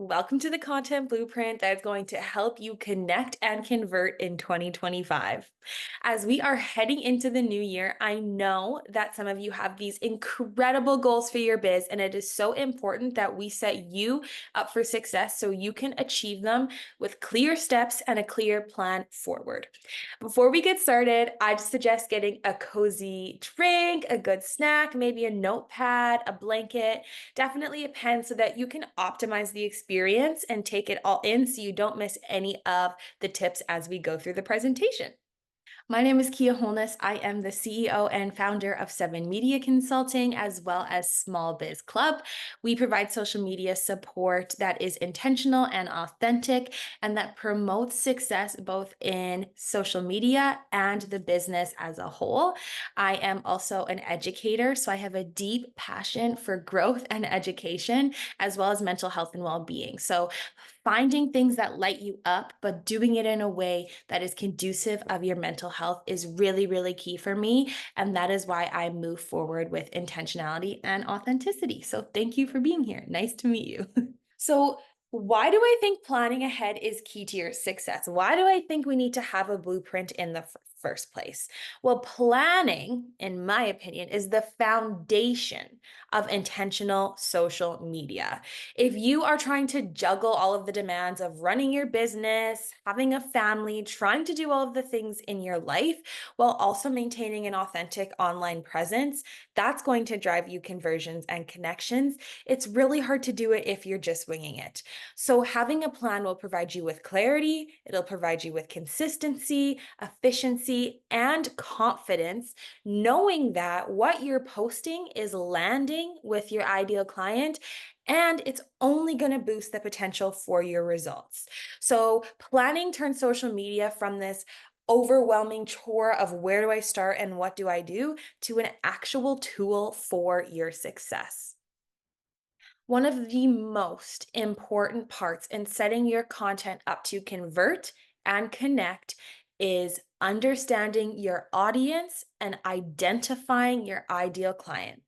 Welcome to the content blueprint that's going to help you connect and convert in 2025. As we are heading into the new year, I know that some of you have these incredible goals for your biz, and it is so important that we set you up for success so you can achieve them with clear steps and a clear plan forward. Before we get started, I'd suggest getting a cozy drink, a good snack, maybe a notepad, a blanket, definitely a pen so that you can optimize the experience and take it all in so you don't miss any of the tips as we go through the presentation. My name is Kia Holness. I am the CEO and founder of Seven Media Consulting, as well as Small Biz Club. We provide social media support that is intentional and authentic and that promotes success both in social media and the business as a whole. I am also an educator, so I have a deep passion for growth and education, as well as mental health and well being. So, finding things that light you up, but doing it in a way that is conducive of your mental health is really, really key for me. And that is why I move forward with intentionality and authenticity. So thank you for being here. Nice to meet you. So, why do I think planning ahead is key to your success? Why do I think we need to have a blueprint in the first place? Well, planning, in my opinion, is the foundation of intentional social media. If you are trying to juggle all of the demands of running your business, having a family, trying to do all of the things in your life while also maintaining an authentic online presence, that's going to drive you conversions and connections. It's really hard to do it if you're just winging it. So, having a plan will provide you with clarity, it'll provide you with consistency, efficiency, and confidence, knowing that what you're posting is landing with your ideal client and it's only going to boost the potential for your results. So, planning turns social media from this overwhelming chore of where do I start and what do I do to an actual tool for your success. One of the most important parts in setting your content up to convert and connect is understanding your audience and identifying your ideal client.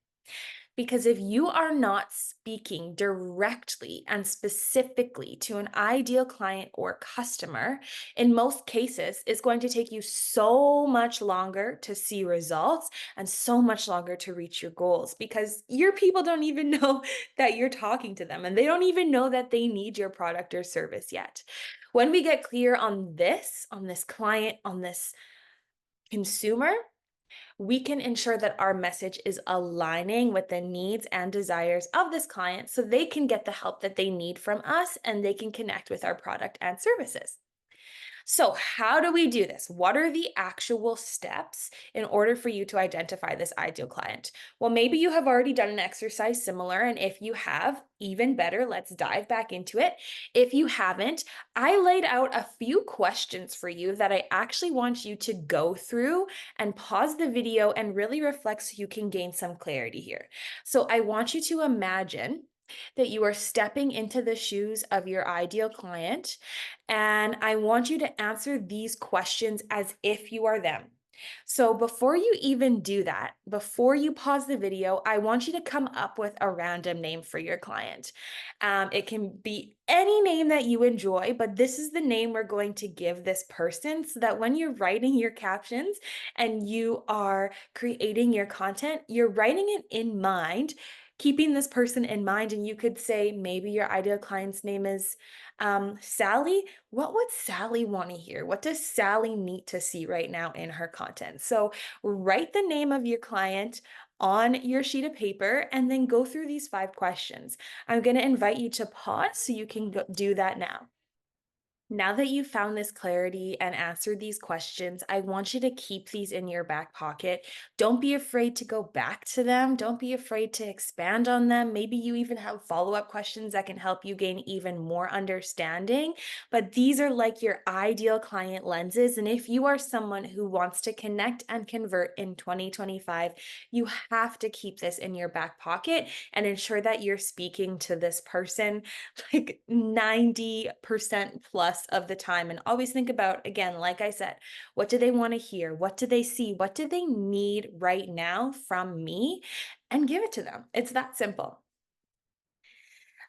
Because if you are not speaking directly and specifically to an ideal client or customer, in most cases, it's going to take you so much longer to see results and so much longer to reach your goals because your people don't even know that you're talking to them and they don't even know that they need your product or service yet. When we get clear on this client, on this consumer, we can ensure that our message is aligning with the needs and desires of this client so they can get the help that they need from us and they can connect with our product and services. So, how do we do this? What are the actual steps in order for you to identify this ideal client? Well, maybe you have already done an exercise similar, and if you have, even better, let's dive back into it. If you haven't, I laid out a few questions for you that I actually want you to go through and pause the video and really reflect so you can gain some clarity here. So, I want you to imagine that you are stepping into the shoes of your ideal client. And I want you to answer these questions as if you are them. So before you even do that, before you pause the video, I want you to come up with a random name for your client. It can be any name that you enjoy, but this is the name we're going to give this person so that when you're writing your captions and you are creating your content, you're writing it in mind, keeping this person in mind. And you could say maybe your ideal client's name is Sally. What would Sally want to hear? What does Sally need to see right now in her content? So write the name of your client on your sheet of paper and then go through these 5 questions. I'm going to invite you to pause so you can do that now. Now that you've found this clarity and answered these questions, I want you to keep these in your back pocket. Don't be afraid to go back to them. Don't be afraid to expand on them. Maybe you even have follow up questions that can help you gain even more understanding. But these are like your ideal client lenses. And if you are someone who wants to connect and convert in 2025, you have to keep this in your back pocket and ensure that you're speaking to this person like 90% plus of the time. And always think about, again, like I said, what do they want to hear? What do they see? What do they need right now from me? And give it to them. It's that simple.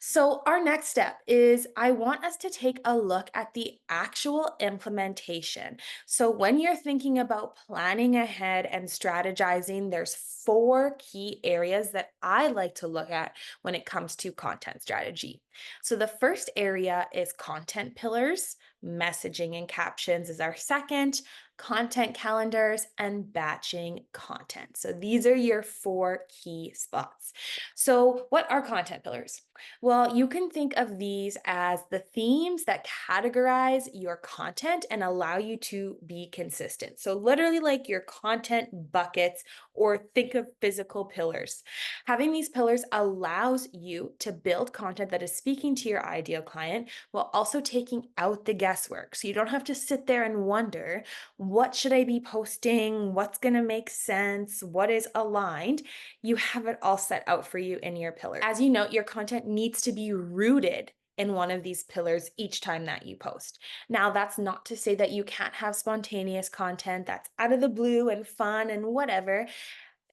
So, our next step is I want us to take a look at the actual implementation. So, when you're thinking about planning ahead and strategizing, there's four key areas that I like to look at when it comes to content strategy. So, the first area is content pillars, messaging and captions is our second, content calendars, and batching content. So, these are your four key spots. So, what are content pillars? Well, you can think of these as the themes that categorize your content and allow you to be consistent. So, literally, like your content buckets, or think of physical pillars. Having these pillars allows you to build content that is speaking to your ideal client while also taking out the guesswork. So, you don't have to sit there and wonder, what should I be posting? What's going to make sense? What is aligned? You have it all set out for you in your pillar. As you note, your content needs to be rooted in one of these pillars each time that you post. Now, that's not to say that you can't have spontaneous content that's out of the blue and fun and whatever.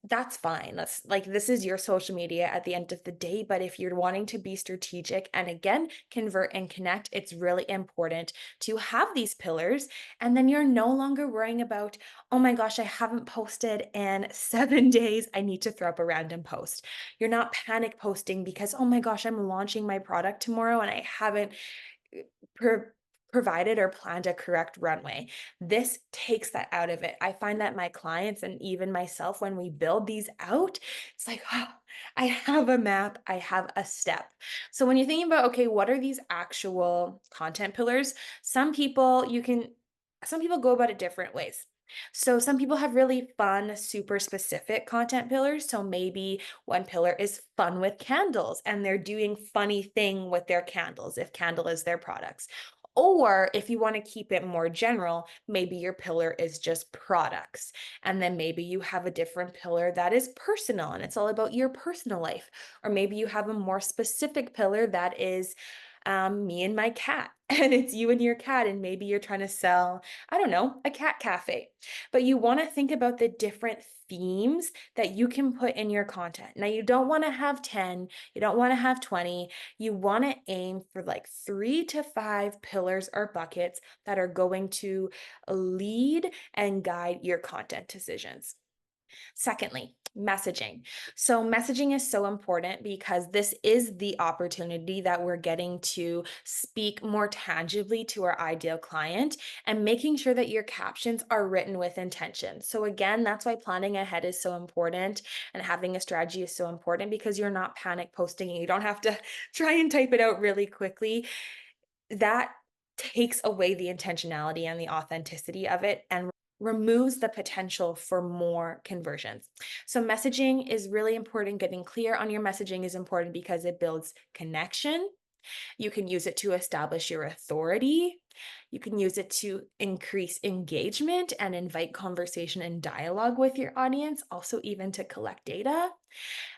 That's fine. That's like, this is your social media at the end of the day. But if you're wanting to be strategic and again, convert and connect, it's really important to have these pillars. And then you're no longer worrying about, oh my gosh, I haven't posted in 7 days. I need to throw up a random post. You're not panic posting because, oh my gosh, I'm launching my product tomorrow and I haven't pro- provided or planned a correct runway. This takes that out of it. I find that my clients and even myself, when we build these out, it's like, oh, I have a map, I have a step. So when you're thinking about, okay, what are these actual content pillars? Some people go about it different ways. So some people have really fun, super specific content pillars. So maybe one pillar is fun with candles and they're doing funny thing with their candles if candle is their products. Or if you want to keep it more general, maybe your pillar is just products. And then maybe you have a different pillar that is personal and it's all about your personal life. Or maybe you have a more specific pillar that is me and my cat, and it's you and your cat. And maybe you're trying to sell, I don't know, a cat cafe. But you want to think about the different themes that you can put in your content. Now, you don't want to have 10, you don't want to have 20. You want to aim for like 3 to 5 pillars or buckets that are going to lead and guide your content decisions. Secondly, messaging. So, messaging is so important because this is the opportunity that we're getting to speak more tangibly to our ideal client and making sure that your captions are written with intention. So, again, that's why planning ahead is so important and having a strategy is so important because you're not panic posting and you don't have to try and type it out really quickly. That takes away the intentionality and the authenticity of it and removes the potential for more conversions. So, messaging is really important. Getting clear on your messaging is important because it builds connection. You can use it to establish your authority. You can use it to increase engagement and invite conversation and dialogue with your audience, also, even to collect data.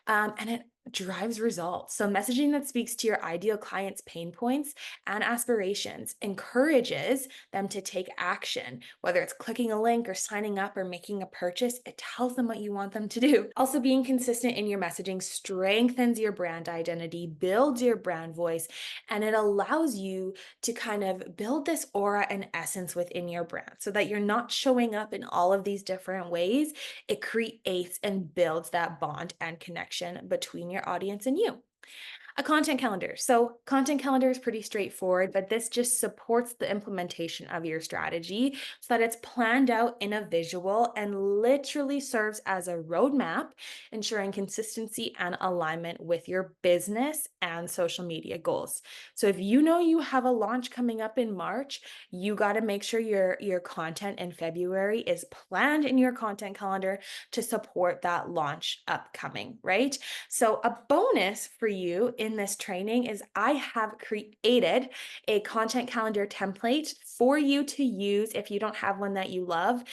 And it drives results. So, messaging that speaks to your ideal client's pain points and aspirations encourages them to take action, whether it's clicking a link or signing up or making a purchase. It tells them what you want them to do. Also, being consistent in your messaging strengthens your brand identity, builds your brand voice, and it allows you to kind of build this aura and essence within your brand so that you're not showing up in all of these different ways. It creates and builds that bond and connection between your audience and you. A content calendar. So, content calendar is pretty straightforward, but this just supports the implementation of your strategy so that it's planned out in a visual and literally serves as a roadmap, ensuring consistency and alignment with your business and social media goals. So, if you know you have a launch coming up in March, you got to make sure your content in February is planned in your content calendar to support that launch upcoming, right? So, a bonus for you in this training is I have created a content calendar template for you to use if you don't have one that you love.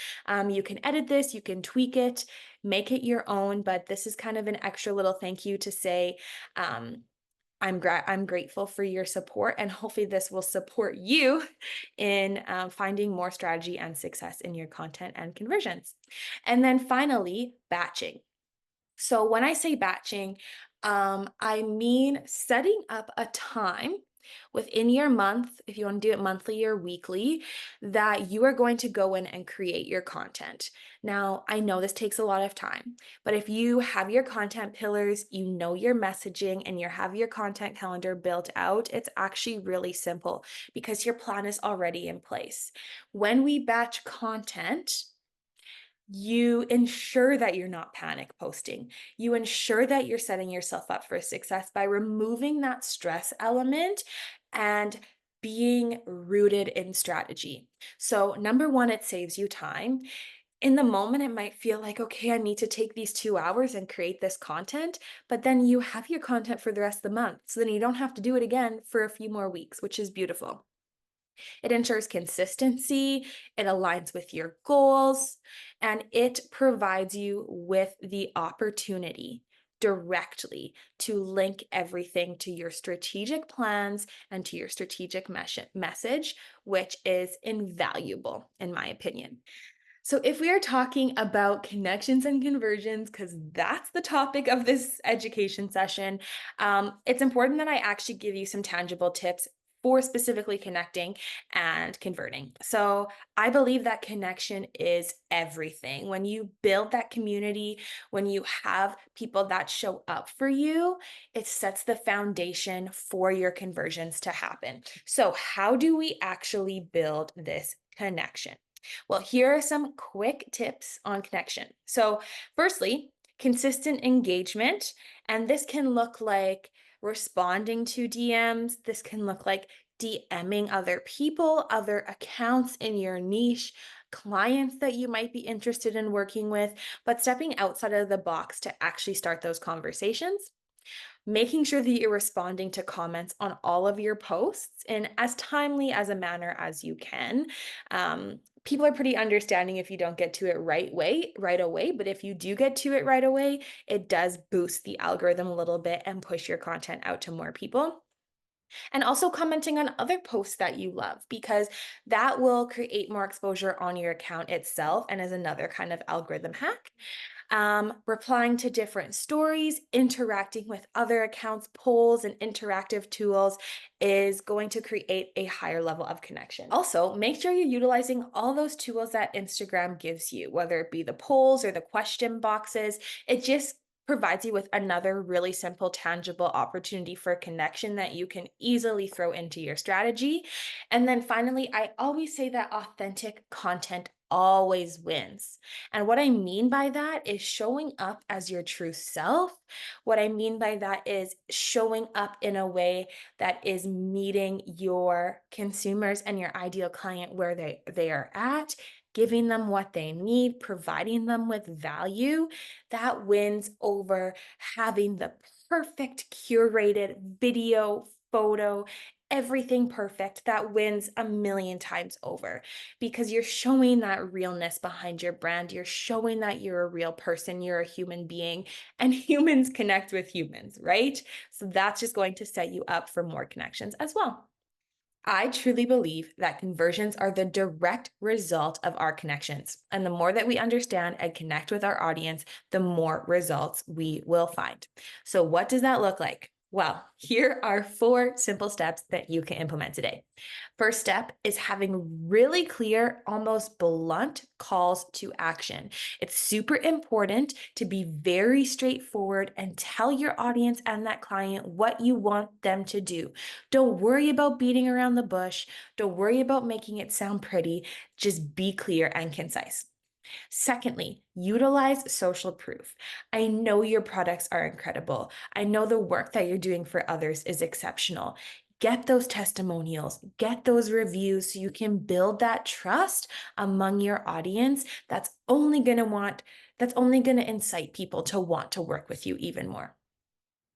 You can edit this, you can tweak it, make it your own, but this is kind of an extra little thank you to say, I'm grateful for your support, and hopefully this will support you in finding more strategy and success in your content and conversions. And then finally, batching. So when I say batching, I mean, setting up a time within your month, if you want to do it monthly or weekly, that you are going to go in and create your content. Now, I know this takes a lot of time, but if you have your content pillars, you know your messaging, and you have your content calendar built out, it's actually really simple because your plan is already in place. When we batch content, you ensure that you're not panic posting. You ensure that you're setting yourself up for success by removing that stress element and being rooted in strategy. So, number one, it saves you time. In the moment, it might feel like, okay, I need to take these 2 hours and create this content, but then you have your content for the rest of the month. So then you don't have to do it again for a few more weeks, which is beautiful. It ensures consistency, it aligns with your goals, and it provides you with the opportunity directly to link everything to your strategic plans and to your strategic message, which is invaluable, in my opinion. So, if we are talking about connections and conversions, because that's the topic of this education session, it's important that I actually give you some tangible tips for specifically connecting and converting. So, I believe that connection is everything. When you build that community, when you have people that show up for you, it sets the foundation for your conversions to happen. So, how do we actually build this connection? Well, here are some quick tips on connection. So, firstly, consistent engagement. And this can look like responding to DMs. This can look like DMing other people, other accounts in your niche, clients that you might be interested in working with, but stepping outside of the box to actually start those conversations. Making sure that you're responding to comments on all of your posts in as timely as a manner as you can. People are pretty understanding if you don't get to it right away, but if you do get to it right away, it does boost the algorithm a little bit and push your content out to more people. And also commenting on other posts that you love, because that will create more exposure on your account itself and is another kind of algorithm hack. Replying to different stories, interacting with other accounts, polls, and interactive tools is going to create a higher level of connection. Also, make sure you're utilizing all those tools that Instagram gives you, whether it be the polls or the question boxes. It just provides you with another really simple, tangible opportunity for connection that you can easily throw into your strategy. And then finally, I always say that authentic content always wins. And what I mean by that is showing up as your true self. What I mean by that is showing up in a way that is meeting your consumers and your ideal client where they are at, giving them what they need, providing them with value. That wins over having the perfect curated video, photo, everything perfect. That wins a million times over because you're showing that realness behind your brand. You're showing that you're a real person, you're a human being, and humans connect with humans, right? So that's just going to set you up for more connections as well. I truly believe that conversions are the direct result of our connections. And the more that we understand and connect with our audience, the more results we will find. So, what does that look like? Well, here are 4 simple steps that you can implement today. First step is having really clear, almost blunt calls to action. It's super important to be very straightforward and tell your audience and that client what you want them to do. Don't worry about beating around the bush. Don't worry about making it sound pretty. Just be clear and concise. Secondly, utilize social proof. I know your products are incredible. I know the work that you're doing for others is exceptional. Get those testimonials, get those reviews so you can build that trust among your audience. That's only going to incite people to want to work with you even more.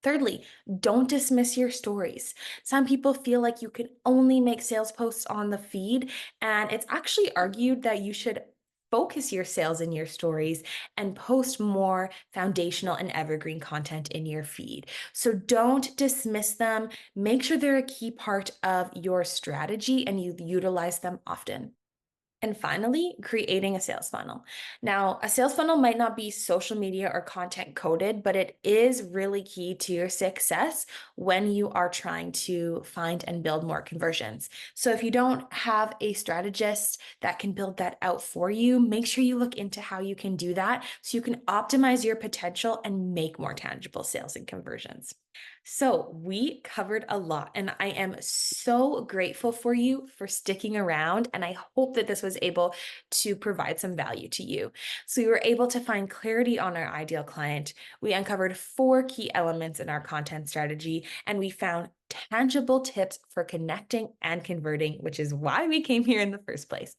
Thirdly, don't dismiss your stories. Some people feel like you can only make sales posts on the feed, and it's actually argued that you should focus your sales in your stories and post more foundational and evergreen content in your feed. So don't dismiss them. Make sure they're a key part of your strategy and you utilize them often. And finally, creating a sales funnel. Now, a sales funnel might not be social media or content coded, but it is really key to your success when you are trying to find and build more conversions. So, if you don't have a strategist that can build that out for you, make sure you look into how you can do that so you can optimize your potential and make more tangible sales and conversions. So, we covered a lot, and I am so grateful for you for sticking around. And I hope that this was able to provide some value to you. So, we were able to find clarity on our ideal client. We uncovered four key elements in our content strategy, and we found tangible tips for connecting and converting, which is why we came here in the first place.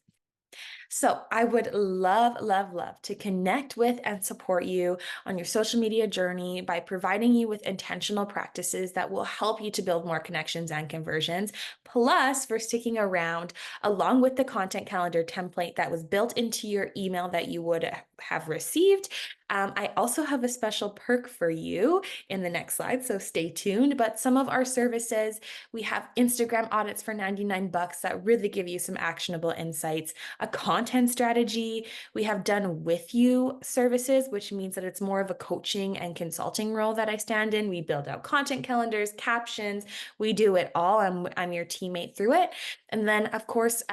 So I would love, love, love to connect with and support you on your social media journey by providing you with intentional practices that will help you to build more connections and conversions. Plus, for sticking around, along with the content calendar template that was built into your email that you would have received. I also have a special perk for you in the next slide, so stay tuned. But some of our services, we have Instagram audits for 99 bucks that really give you some actionable insights, a content strategy. We have done with you services, which means that it's more of a coaching and consulting role that I stand in. We build out content calendars, captions, we do it all. I'm your teammate through it. And then, of course,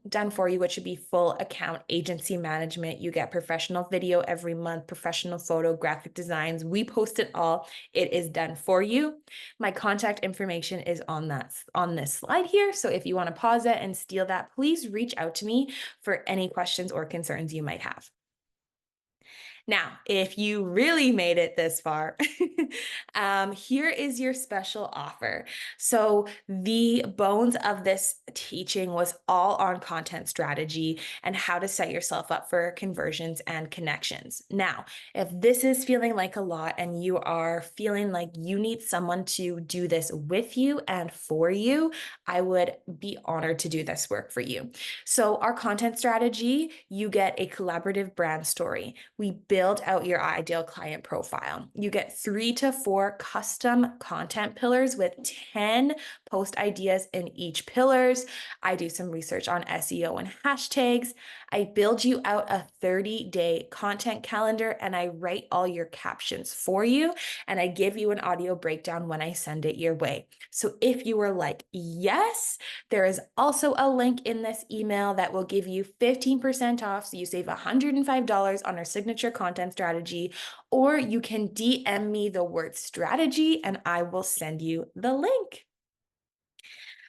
done for you, which would be full account agency management. You get professional video every month, professional photo, graphic designs. We post it all. It is done for you. My contact information is on this slide here. So if you want to pause it and steal that, please reach out to me for any questions or concerns you might have. Now, if you really made it this far, here is your special offer. So, the bones of this teaching was all on content strategy and how to set yourself up for conversions and connections. Now, if this is feeling like a lot and you are feeling like you need someone to do this with you and for you, I would be honored to do this work for you. So, our content strategy, you get a collaborative brand story. We build out your ideal client profile. You get 3 to 4 custom content pillars with 10 post ideas in each pillars. I do some research on SEO and hashtags. I build you out a 30-day content calendar and I write all your captions for you. And I give you an audio breakdown when I send it your way. So if you were like, yes, there is also a link in this email that will give you 15% off. So you save $105 on our signature content strategy, or you can DM me the word strategy and I will send you the link.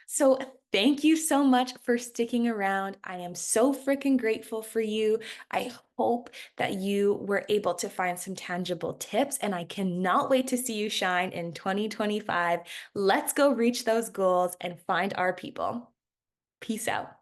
So thank you so much for sticking around. I am so freaking grateful for you. I hope that you were able to find some tangible tips, and I cannot wait to see you shine in 2025. Let's go reach those goals and find our people. Peace out.